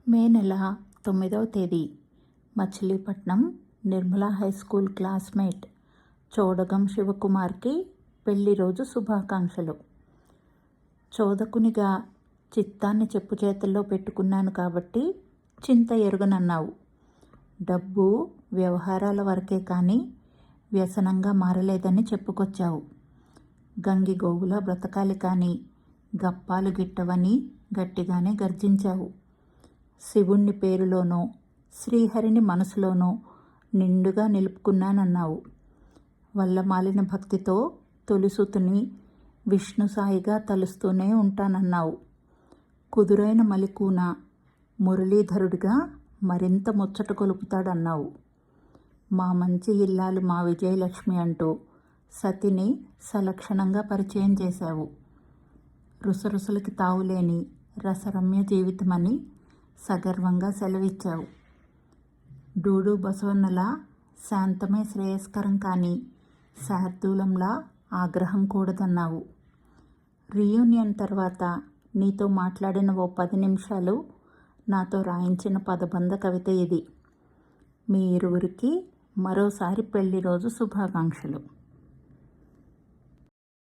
మే నెల 9వ తేదీ Machilipatnam Nirmala high school classmate Chodagam శివకుమార్కి పెళ్లి రోజు శుభాకాంక్షలు. చోదకునిగా చిత్తాన్ని చెప్పు చేతుల్లో పెట్టుకున్నాను కాబట్టి చింత ఎరుగనన్నావు. డబ్బు వ్యవహారాల వరకే కానీ వ్యసనంగా మారలేదని చెప్పుకొచ్చావు. గంగి గోవులా బ్రతకాలి కానీ గప్పాలు గిట్టవని గట్టిగానే గర్జించావు. శివుణ్ణి పేరులోనో శ్రీహరిని మనసులోనో నిండుగా నిలుపుకున్నానన్నావు. వల్లమాలిన భక్తితో తొలిసుతుని విష్ణుసాయిగా తలుస్తూనే ఉంటానన్నావు. కుదురైన మలికూన మురళీధరుడిగా మరింత ముచ్చట కొలుపుతాడన్నావు. మా మంచి ఇల్లాలు మా విజయలక్ష్మి అంటూ సతిని సలక్షణంగా పరిచయం చేశావు. రుసరుసలకి తావులేని రసరమ్య జీవితమని సగర్వంగా సెలవిచ్చావు. డూడు బసవన్నలా శాంతమే శ్రేయస్కరం కానీ శార్దూలంలా ఆగ్రహం కూడదన్నావు. రీయూనియన్ తర్వాత నీతో మాట్లాడిన ఓ 10 నిమిషాలు నాతో రాయించిన పదబంధ కవిత ఇది. మీ ఇరువురికి మరోసారి పెళ్లి రోజు శుభాకాంక్షలు.